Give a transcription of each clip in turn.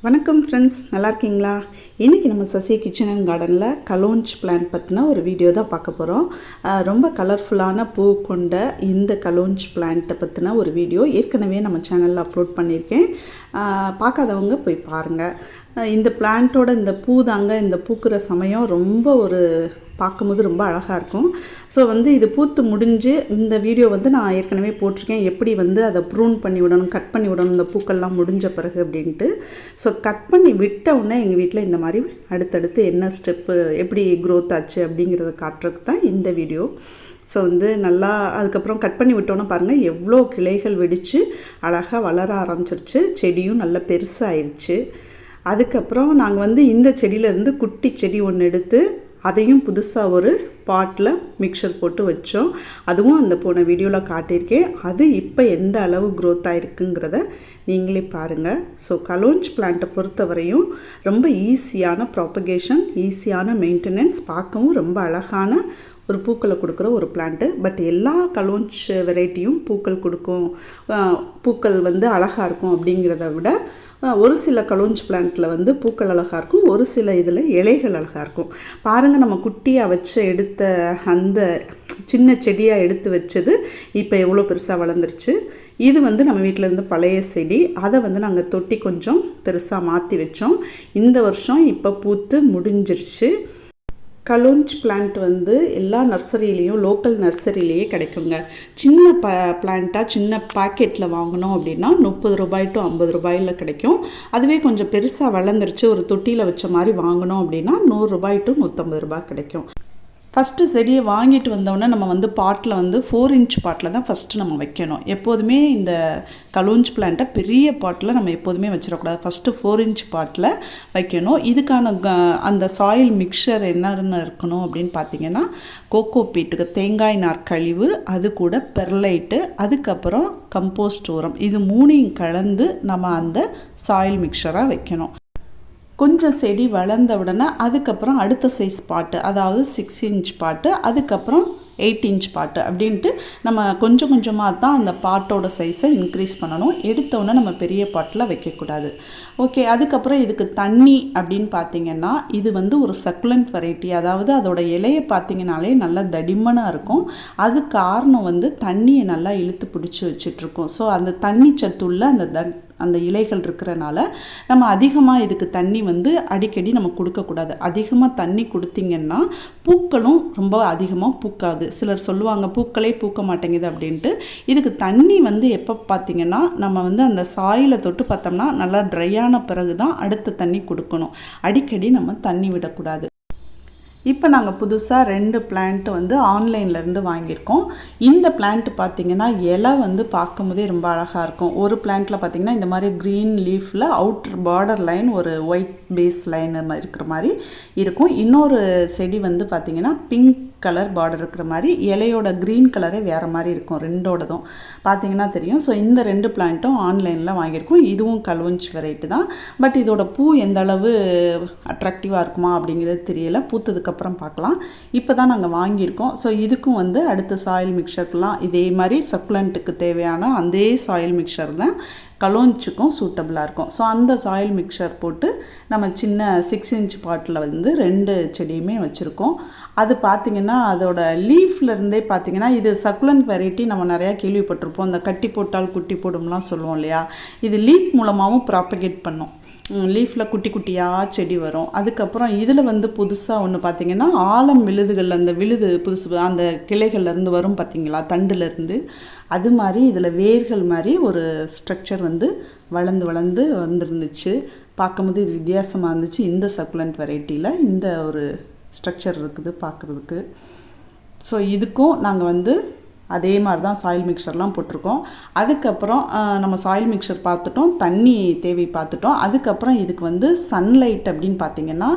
வணக்கம் ஃப்ரெண்ட்ஸ், நல்லா இருக்கீங்களா? இன்றைக்கி நம்ம சசி கிச்சன் அண்ட் கார்டனில் கலோஞ்ச் பிளான்ட் பற்றின ஒரு வீடியோ தான் பார்க்க போகிறோம். ரொம்ப கலர்ஃபுல்லான பூ கொண்ட இந்த கலோஞ்ச் பிளான்ட்டை பற்றின ஒரு வீடியோ ஏற்கனவே நம்ம சேனலில் அப்லோட் பண்ணியிருக்கேன். பார்க்காதவங்க போய் பாருங்கள். இந்த பிளான்ட்டோட இந்த பூ தாங்க, இந்த பூக்கிற சமயம் ரொம்ப ஒரு பார்க்கும்போது ரொம்ப அழகாக இருக்கும். ஸோ இது பூத்து முடிஞ்சு இந்த வீடியோ நான் ஏற்கனவே போட்டிருக்கேன், எப்படி அதை ப்ரூன் பண்ணி விடணும், கட் பண்ணி விடணும் இந்த பூக்கள்லாம் முடிஞ்ச பிறகு அப்படின்ட்டு. ஸோ கட் பண்ணி விட்ட உடனே எங்கள் வீட்டில் இந்த மாதிரி அடுத்தடுத்து என்ன ஸ்டெப்பு, எப்படி க்ரோத் ஆச்சு அப்படிங்கிறத காட்டுறதுக்கு தான் இந்த வீடியோ. ஸோ நல்லா அதுக்கப்புறம் கட் பண்ணி விட்டோன்னா பாருங்கள் எவ்வளோ கிளைகள் வெடித்து அழகாக வளர ஆரம்பிச்சிருச்சு. செடியும் நல்லா பெருசாகிடுச்சு. அதுக்கப்புறம் நாங்கள் இந்த செடியிலேருந்து குட்டி செடி ஒன்று எடுத்து அதையும் புதுசாக ஒரு பாட்டில் மிக்சர் போட்டு வச்சோம். அதுவும் அந்த போன வீடியோவில் காட்டியிருக்கேன். அது இப்போ எந்த அளவு க்ரோத் ஆகிருக்குங்கிறத நீங்களே பாருங்கள். ஸோ கலோஞ்ச் பிளான்ட்டை பொறுத்தவரையும் ரொம்ப ஈஸியான ப்ராப்பகேஷன், ஈஸியான மெயின்டெனன்ஸ், பார்க்கவும் ரொம்ப அழகான ஒரு பூக்களை கொடுக்குற ஒரு பிளான்ட்டு. பட் எல்லா கலோஞ்ச் வெரைட்டியும் பூக்கள் கொடுக்கும், பூக்கள் அழகாக இருக்கும் அப்படிங்கிறத விட ஒரு சில கலோஞ்ச் பிளான்ட்டில் பூக்கள் அழகாக இருக்கும், ஒரு சில இதில் இலைகள் அழகாக இருக்கும். பாருங்கள், நம்ம குட்டியாக வச்சு எடுத்த அந்த சின்ன செடியாக எடுத்து வச்சது இப்போ எவ்வளோ பெருசாக வளர்ந்துருச்சு. இது நம்ம வீட்டில் இருந்து பழைய செடி, அதை நாங்கள் தொட்டி கொஞ்சம் பெருசாக மாற்றி வச்சோம். இந்த வருஷம் இப்போ பூத்து முடிஞ்சிருச்சு. கலோஞ்ச் பிளான்ட் எல்லா நர்சரியிலையும், லோக்கல் நர்சரியிலேயே கிடைக்குங்க. சின்ன பிளான்ட்டாக சின்ன பாக்கெட்டில் வாங்கினோம் அப்படின்னா 30 ரூபாய் டு 50 ரூபாயில் கிடைக்கும். அதுவே கொஞ்சம் பெருசாக வளர்ந்துருச்சு, ஒரு தொட்டியில் வச்ச மாதிரி வாங்கினோம் அப்படின்னா 100 ரூபாய் டு 150 ரூபாய் கிடைக்கும். ஃபஸ்ட்டு செடியை வாங்கிட்டு வந்தோடனே நம்ம பாட்டில் 4 இன்ச் பாட்டில் தான் ஃபஸ்ட்டு நம்ம வைக்கணும். எப்போதுமே இந்த கலோஞ்ச் பிளான்ட்டை பெரிய பாட்டில் நம்ம எப்போதுமே வச்சிடக்கூடாது. ஃபஸ்ட்டு 4 இன்ச் பாட்டில் வைக்கணும். இதுக்கான அந்த சாயில் மிக்சர் என்னென்ன இருக்கணும் அப்படின்னு பார்த்தீங்கன்னா, கோகோ பீட்டுக்கு தேங்காய் நார் கழிவு, அது கூட பெர்லைட்டு, அதுக்கப்புறம் கம்போஸ்ட் உரம், இது 3ஐயும் கலந்து நம்ம அந்த சாயில் மிக்சராக வைக்கணும். கொஞ்சம் செடி வளர்ந்த உடனே அதுக்கப்புறம் அடுத்த சைஸ் பாட்டு, அதாவது 6 இன்ச் பாட்டு, அதுக்கப்புறம் 8 இன்ச் பாட்டு அப்படின்ட்டு நம்ம கொஞ்சம் கொஞ்சமாக தான் அந்த பாட்டோட சைஸை இன்க்ரீஸ் பண்ணணும். எடுத்தோடனே நம்ம பெரிய பாட்டில் வைக்கக்கூடாது. ஓகே, அதுக்கப்புறம் இதுக்கு தண்ணி அப்படின்னு பார்த்திங்கன்னா, இது ஒரு சக்குலண்ட் வெரைட்டி. அதாவது அதோட இலையை பார்த்திங்கனாலே நல்லா தடிமனாக இருக்கும். அது காரணம் தண்ணியை நல்லா இழுத்து பிடிச்சி வச்சிட்ருக்கோம். ஸோ அந்த தண்ணி சத்துள்ள அந்த இலைகள் இருக்கிறனால நம்ம அதிகமாக இதுக்கு தண்ணி அடிக்கடி நம்ம கொடுக்கக்கூடாது. அதிகமாக தண்ணி கொடுத்திங்கன்னா பூக்களும் ரொம்ப அதிகமாக பூக்காது. சிலர் சொல்லுவாங்க பூக்களே பூக்க மாட்டேங்குது அப்படின்ட்டு. இதுக்கு தண்ணி எப்போ பார்த்திங்கன்னா, நம்ம அந்த சாயிலை தொட்டு பார்த்தோம்னா நல்லா ட்ரையான பிறகு தான் அடுத்த தண்ணி கொடுக்கணும். அடிக்கடி நம்ம தண்ணி விடக்கூடாது. இப்போ நாங்கள் புதுசாக 2 பிளான்ட்டு ஆன்லைன்லேருந்து வாங்கியிருக்கோம். இந்த பிளான்ட்டு பார்த்திங்கன்னா இலை பார்க்கும்போதே ரொம்ப அழகாக இருக்கும். ஒரு பிளான்ட்டில் பார்த்திங்கன்னா இந்த மாதிரி க்ரீன் லீஃபில் அவுட்டர் பார்டர் லைன், ஒரு ஒயிட் பேஸ் லைன் இருக்கிற மாதிரி இருக்கும். இன்னொரு செடி பார்த்திங்கன்னா பிங்க் கலர் பார்டர் இருக்கிற மாதிரி, இலையோட க்ரீன் கலரே வேறு மாதிரி இருக்கும். ரெண்டோடதும் பார்த்திங்கன்னா தெரியும். ஸோ இந்த 2 பிளான்ட்டும் ஆன்லைனில் வாங்கியிருக்கோம். இதுவும் கலோஞ்ச் வெரைட்டி தான். பட் இதோட பூ எந்த அளவு அட்ராக்டிவாக இருக்குமா அப்படிங்கிறது தெரியலை. பூத்ததுக்கப்புறம் பார்க்கலாம். இப்போ தான் நாங்கள் வாங்கியிருக்கோம். ஸோ இதுக்கும் அடுத்த சாயில் மிக்சர்க்கெலாம் இதே மாதிரி சக்குலண்ட்டுக்கு தேவையான அதே சாயில் மிக்சர் தான் கலோஞ்சுக்கும் சூட்டபிளாக இருக்கும். ஸோ அந்த சாயில் மிக்சர் போட்டு நம்ம சின்ன 6 இன்ச் பாட்டில் 2 செடியுமே வச்சுருக்கோம். அது பார்த்திங்கன்னா அதோட லீஃப்லேருந்தே பார்த்திங்கன்னா, இது சக்குலண்ட் வெரைட்டி நம்ம நிறையா கேள்விப்பட்டிருப்போம். அந்த கட்டி போட்டால் குட்டி போடும்லாம் சொல்லுவோம் இல்லையா? இது லீஃப் மூலமாகவும் ப்ராப்பகேட் பண்ணும். லீஃபில் குட்டி குட்டியாக செடி வரும். அதுக்கப்புறம் இதில் புதுசாக ஒன்று பார்த்திங்கன்னா, ஆலம் விழுதுகள், அந்த விழுது புதுசு அந்த கிளைகள்லேருந்து வரும் பார்த்திங்களா, தண்டுலேருந்து. அது மாதிரி இதில் வேர்கள் மாதிரி ஒரு ஸ்ட்ரக்சர் வளர்ந்து வளர்ந்து வந்துருந்துச்சு. பார்க்கும்போது இது வித்தியாசமாக இருந்துச்சு. இந்த சக்குலண்ட் வெரைட்டியில் இந்த ஒரு ஸ்ட்ரக்சர் இருக்குது பார்க்குறதுக்கு. ஸோ இதுக்கும் நாங்கள் அதே மாதிரி தான் சாயில் மிக்சர்லாம் போட்டிருக்கோம். அதுக்கப்புறம் நம்ம சாயில் மிக்சர் பார்த்துட்டோம், தண்ணி தேவை பார்த்துட்டோம். அதுக்கப்புறம் இதுக்கு சன்லைட் அப்படின்னு பார்த்திங்கன்னா,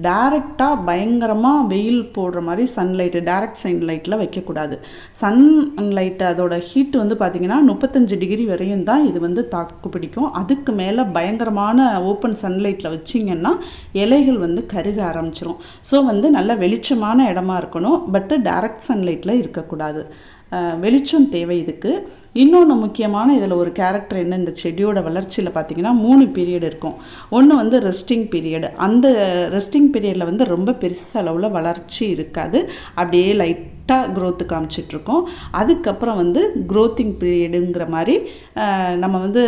டைரெக்டாக பயங்கரமாக வெயில் போடுற மாதிரி சன்லைட்டு, டைரக்ட் சன்லைட்டில் வைக்கக்கூடாது. சன்லைட்டு அதோட ஹீட்டு பார்த்திங்கன்னா 35 டிகிரி வரையும் தான் இது தாக்கு பிடிக்கும். அதுக்கு மேலே பயங்கரமான ஓப்பன் சன்லைட்டில் வச்சிங்கன்னா இலைகள் கருக ஆரம்பிச்சிரும். ஸோ நல்ல வெளிச்சமான இடமா இருக்கணும். பட்டு டைரக்ட் சன்லைட்டில் இருக்கக்கூடாது. வெளிச்சம் தேவை இதுக்கு. இன்னொன்று முக்கியமான இதில் ஒரு கேரக்டர் என்ன, இந்த செடியோட வளர்ச்சியில் பார்த்திங்கன்னா 3 பீரியட் இருக்கும். ஒன்று வந்து ரெஸ்டிங் பீரியடு. அந்த ரெஸ்டிங் பீரியடில் வந்து ரொம்ப பெருசளவில் வளர்ச்சி இருக்காது, அப்படியே லைட்டாக க்ரோத்து காமிச்சிட்ருக்கோம். அதுக்கப்புறம் வந்து க்ரோத்திங் பீரியடுங்கிற மாதிரி நம்ம வந்து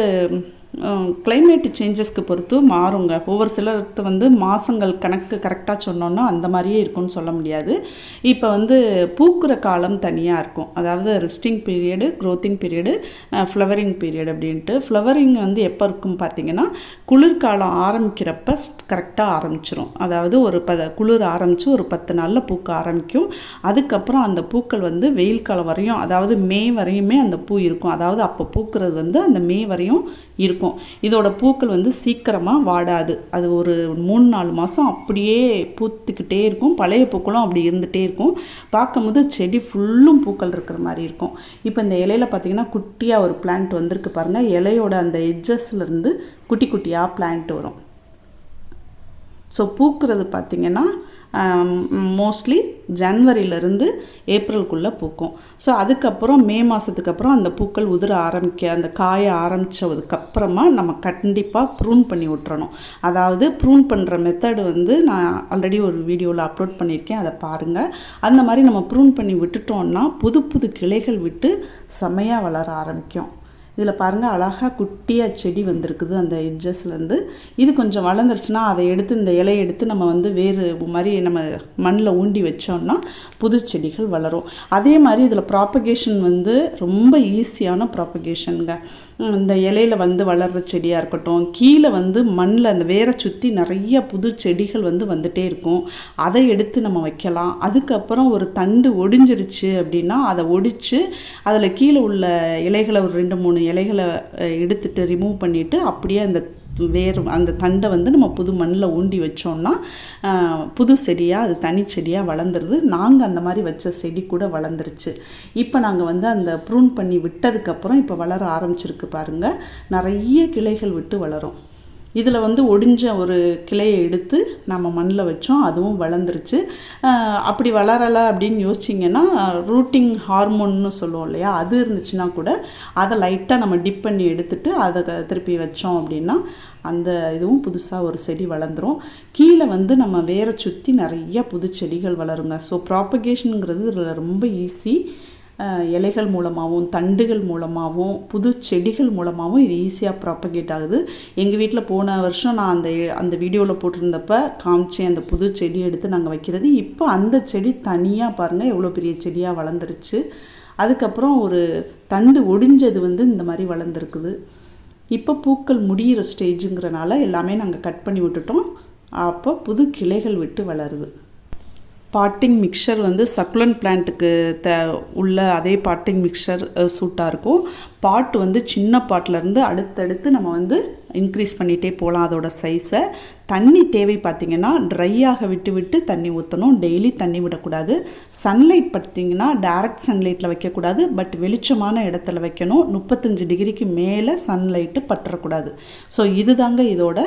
கிளைமேட் சேஞ்சஸ்க்கு பொறுத்து மாறுங்க. ஒவ்வொரு சிலருக்கு வந்து மாதங்கள் கணக்கு கரெக்டாக சொன்னோன்னா அந்த மாதிரியே இருக்கும்னு சொல்ல முடியாது. இப்போ வந்து பூக்கிற காலம் தனியாக இருக்கும், அதாவது resting period, growing period, flowering period அப்படின்ட்டு. ஃப்ளவரிங் வந்து எப்போ இருக்கும் பார்த்திங்கன்னா குளிர்காலம் ஆரம்பிக்கிறப்ப கரெக்டாக ஆரம்பிச்சிரும். அதாவது ஒரு குளிர் ஆரம்பித்து ஒரு 10 நாளில் பூக்க ஆரம்பிக்கும். அதுக்கப்புறம் அந்த பூக்கள் வந்து வெயில் காலம் வரையும், அதாவது மே வரையுமே அந்த பூ இருக்கும். அதாவது அப்போ பூக்கிறது வந்து அந்த மே வரையும் இருக்கும். இதோட பூக்கள் வந்து சீக்கிரமாக வாடாது. அது ஒரு 3-4 மாதம் அப்படியே பூத்துக்கிட்டே இருக்கும். பழைய பூக்களும் அப்படி இருந்துகிட்டே இருக்கும். பார்க்கும்போது செடி ஃபுல்லும் பூக்கள் இருக்கிற மாதிரி இருக்கும். இப்போ இந்த இலையில் பார்த்திங்கன்னா குட்டியாக ஒரு பிளான்ட் வந்திருக்கு பாருங்கள். இலையோட அந்த எட்ஜஸ்லேருந்து குட்டி குட்டியாக பிளான்ட் வரும். ஸோ பூக்கிறது பார்த்திங்கன்னா மோஸ்ட்லி ஜனவரியிலேருந்து ஏப்ரலுக்குள்ளே பூக்கும். ஸோ அதுக்கப்புறம் மே மாதத்துக்கு அப்புறம் அந்த பூக்கள் உதிர அந்த காய ஆரம்பித்ததுக்கப்புறமா நம்ம கண்டிப்பாக ப்ரூன் பண்ணி விட்டுறணும். அதாவது ப்ரூன் பண்ணுற மெத்தடு வந்து நான் ஆல்ரெடி ஒரு வீடியோவில் அப்லோட் பண்ணியிருக்கேன், அதை பாருங்கள். அந்த மாதிரி நம்ம ப்ரூன் பண்ணி விட்டுட்டோம்னா புது புது கிளைகள் விட்டு செமையாக வளர ஆரம்பிக்கும். இதில் பாருங்கள், அழகாக குட்டியாக செடி வந்திருக்குது அந்த எட்ஜஸ்லேருந்து. இது கொஞ்சம் வளர்ந்துருச்சுன்னா அதை எடுத்து, இந்த இலையை எடுத்து நம்ம வந்து வேறு மாதிரி நம்ம மண்ணில் ஊண்டி வச்சோம்னா புது செடிகள் வளரும். அதே மாதிரி இதில் ப்ராப்பகேஷன் வந்து ரொம்ப ஈஸியான ப்ராப்பகேஷனுங்க. இந்த இலையில் வந்து வளர்கிற செடியாக இருக்கட்டும், கீழே வந்து மண்ணில் அந்த வேரை சுற்றி நிறைய புது செடிகள் வந்து வந்துகிட்டே இருக்கும். அதை எடுத்து நம்ம வைக்கலாம். அதுக்கப்புறம் ஒரு தண்டு ஒடிஞ்சிருச்சு அப்படின்னா அதை ஒடிச்சு அதில் கீழே உள்ள இலைகளை ஒரு 2-3 இலைகளை எடுத்துட்டு ரிமூவ் பண்ணிவிட்டு அப்படியே அந்த தண்டை வந்து நம்ம புது மண்ணில் ஊண்டி வச்சோம்னா புது செடியாக அது தனி செடியாக வளர்ந்துருது. நாங்கள் அந்த மாதிரி வச்ச செடி கூட வளர்ந்துருச்சு. இப்போ நாங்கள் வந்து அந்த ப்ரூன் பண்ணி விட்டதுக்கப்புறம் இப்போ வளர ஆரம்பிச்சிருக்கு பாருங்கள். நிறைய கிளைகள் விட்டு வளரும். இதில் வந்து ஒடிஞ்ச ஒரு கிளையை எடுத்து நம்ம மண்ணில் வச்சோம், அதுவும் வளர்ந்துருச்சு. அப்படி வளரலை அப்படின்னு யோசிச்சிங்கன்னா ரூட்டிங் ஹார்மோன்னு சொல்லுவோம் இல்லையா, அது இருந்துச்சுன்னா கூட அதை லைட்டாக நம்ம டிப் பண்ணி எடுத்துட்டு அதை திருப்பி வச்சோம் அப்படின்னா அந்த இதுவும் புதுசாக ஒரு செடி வளர்ந்துடும். கீழே வந்து நம்ம வேரை சுற்றி நிறைய புது செடிகள் வளருங்க. ஸோ ப்ராப்பகேஷனுங்கிறது இதில் ரொம்ப ஈஸி. இலைகள் மூலமாகவும் தண்டுகள் மூலமாகவும் புது செடிகள் மூலமாகவும் இது ஈஸியாக ப்ராப்பகேட் ஆகுது. எங்கள் வீட்டில் போன வருஷம் நான் அந்த வீடியோவில் போட்டிருந்தப்ப காமிச்சேன் அந்த புது செடி எடுத்து நாங்கள் வைக்கிறது. இப்போ அந்த செடி தனியாக பாருங்கள் எவ்வளோ பெரிய செடியாக வளர்ந்துருச்சு. அதுக்கப்புறம் ஒரு தண்டு ஒடிஞ்சது வந்து இந்த மாதிரி வளர்ந்துருக்குது. இப்போ பூக்கள் முடிகிற ஸ்டேஜுங்கிறனால எல்லாமே நாங்கள் கட் பண்ணி விட்டுட்டோம். அப்போ புது கிளைகள் விட்டு வளருது. பாட்டிங் மிக்சர் வந்து சக்குலண்ட் பிளான்ட்டுக்கு உள்ள அதே பாட்டிங் மிக்சர் சூட்டாக இருக்கும். பாட் வந்து சின்ன பாட்டிலேருந்து அடுத்தடுத்து நம்ம வந்து இன்க்ரீஸ் பண்ணிகிட்டே போகலாம் அதோட சைஸை. தண்ணி தேவை பார்த்திங்கன்னா ட்ரையாக விட்டு விட்டு தண்ணி ஊற்றணும், டெய்லி தண்ணி விடக்கூடாது. சன்லைட் பார்த்திங்கன்னா டைரக்ட் சன்லைட்டில் வைக்கக்கூடாது, பட் வெளிச்சமான இடத்துல வைக்கணும். 35 டிகிரிக்கு மேலே சன்லைட்டு பற்றக்கூடாது. ஸோ இதுதாங்க இதோட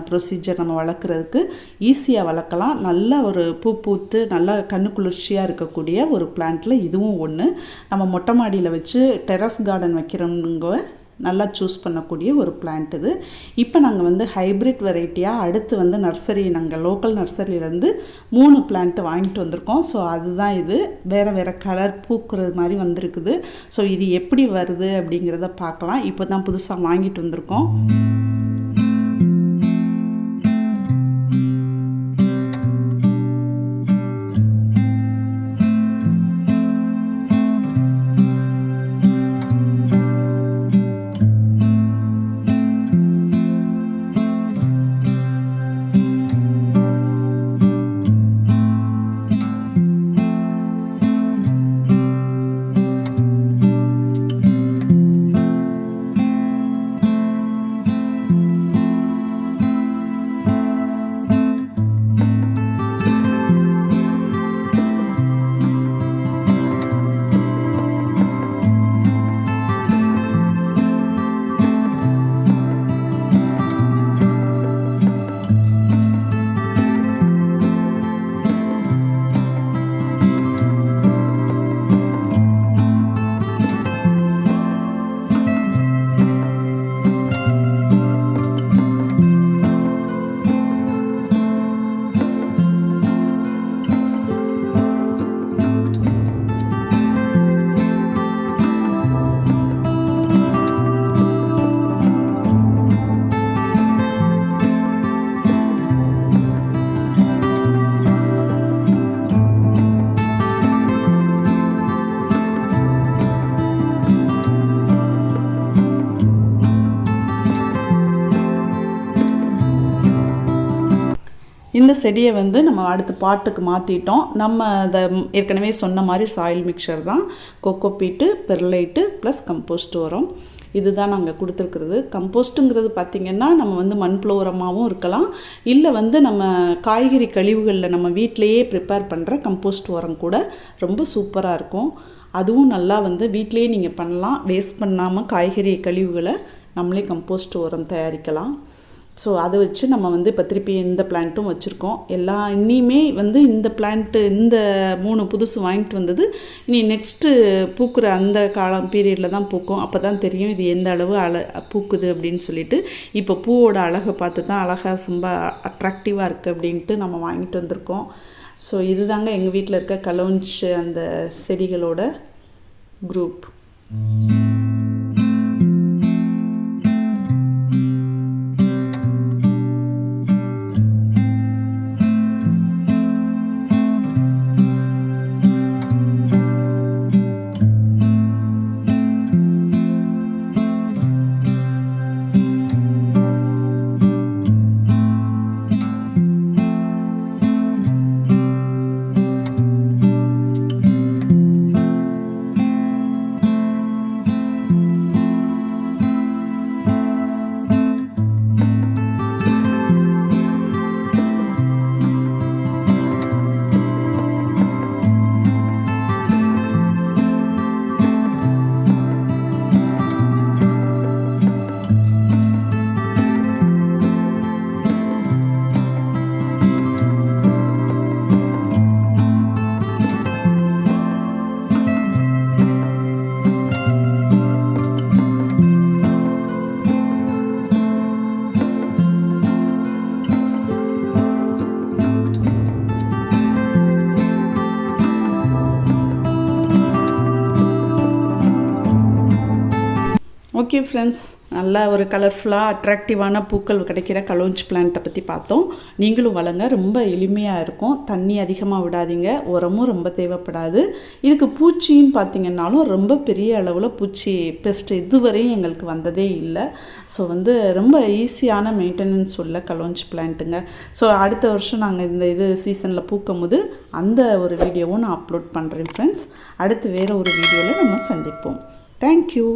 ப்ரொசீஜர். நம்ம வளர்க்குறதுக்கு ஈஸியாக வளர்க்கலாம். நல்ல ஒரு பூத்து நல்லா கண்ணு குளிர்ச்சியாக இருக்கக்கூடிய ஒரு பிளான்ட்டில் இதுவும் ஒன்று. நம்ம மொட்டை மாடியில் வச்சு டெரஸ் கார்டன் வைக்கிறவங்க நல்லா சூஸ் பண்ணக்கூடிய ஒரு பிளான்ட் இது. இப்போ நாங்கள் வந்து ஹைப்ரிட் வெரைட்டியாக அடுத்து வந்து நாங்கள் லோக்கல் நர்சரியிலேருந்து 3 பிளான்ட்டு வாங்கிட்டு வந்திருக்கோம். ஸோ அதுதான் இது. வேறு கலர் பூக்குறது மாதிரி வந்திருக்குது. ஸோ இது எப்படி வருது அப்படிங்கிறத பார்க்கலாம். இப்போ தான் புதுசாக வாங்கிட்டு வந்திருக்கோம். இந்த செடியை வந்து நம்ம அடுத்த பாட்டுக்கு மாற்றிட்டோம். நம்ம அதை ஏற்கனவே சொன்ன மாதிரி சாயில் மிக்சர் தான், கொக்கோபீட்டு, பெர்லைட்டு ப்ளஸ் கம்போஸ்ட் உரம். இதுதான் நாங்கள் கொடுத்துருக்குறது. கம்போஸ்ட்டுங்கிறது பார்த்திங்கன்னா நம்ம வந்து மண்புழு உரமாகவும் இருக்கலாம், இல்லை வந்து நம்ம காய்கறி கழிவுகளில் நம்ம வீட்டிலையே ப்ரிப்பேர் பண்ணுற கம்போஸ்ட் உரம் கூட ரொம்ப சூப்பராக இருக்கும். அதுவும் நல்லா வந்து வீட்டிலையே நீங்கள் பண்ணலாம். வேஸ்ட் பண்ணாமல் காய்கறி கழிவுகளை நம்மளே கம்போஸ்ட் உரம் தயாரிக்கலாம். ஸோ அதை வச்சு நம்ம வந்து இப்போ திருப்பி இந்த பிளான்ட்டும் வச்சுருக்கோம். இனிமே வந்து இந்த பிளான்ட்டு இந்த 3 புதுசு வாங்கிட்டு வந்தது இனி நெக்ஸ்ட்டு பூக்கிற அந்த காலம் பீரியடில் தான் பூக்கும். அப்போ தான் தெரியும் இது எந்த அளவு பூக்குது அப்படின்னு சொல்லிட்டு. இப்போ பூவோட அழகை பார்த்து தான் அழகாக ரொம்ப அட்ராக்டிவாக இருக்குது அப்படின்ட்டு நம்ம வாங்கிட்டு வந்திருக்கோம். ஸோ இதுதாங்க எங்கள் வீட்டில் இருக்க கலோஞ்ச் அந்த செடிகளோட குரூப். ஓகே ஃப்ரெண்ட்ஸ், நல்லா ஒரு கலர்ஃபுல்லாக அட்ராக்டிவான பூக்கள் கிடைக்கிற கலோஞ்ச் பிளான்ட்டை பற்றி பார்த்தோம். நீங்களும் வளங்க, ரொம்ப எளிமையாக இருக்கும். தண்ணி அதிகமாக விடாதீங்க, உரமும் ரொம்ப தேவைப்படாது. இதுக்கு பூச்சின்னு பார்த்திங்கன்னாலும் ரொம்ப பெரிய அளவில் பூச்சி பெஸ்ட் இதுவரையும் எங்களுக்கு வந்ததே இல்லை. ஸோ வந்து ரொம்ப ஈஸியான மெயின்டெனன்ஸ் உள்ள கலோஞ்ச் பிளான்ட்டுங்க. ஸோ அடுத்த வருஷம் நாங்கள் இந்த சீசனில் பூக்கும் போது அந்த ஒரு வீடியோவும் நான் அப்லோட் பண்ணுறேன் ஃப்ரெண்ட்ஸ். அடுத்து வேறு ஒரு வீடியோவில் நம்ம சந்திப்போம். தேங்க்யூ.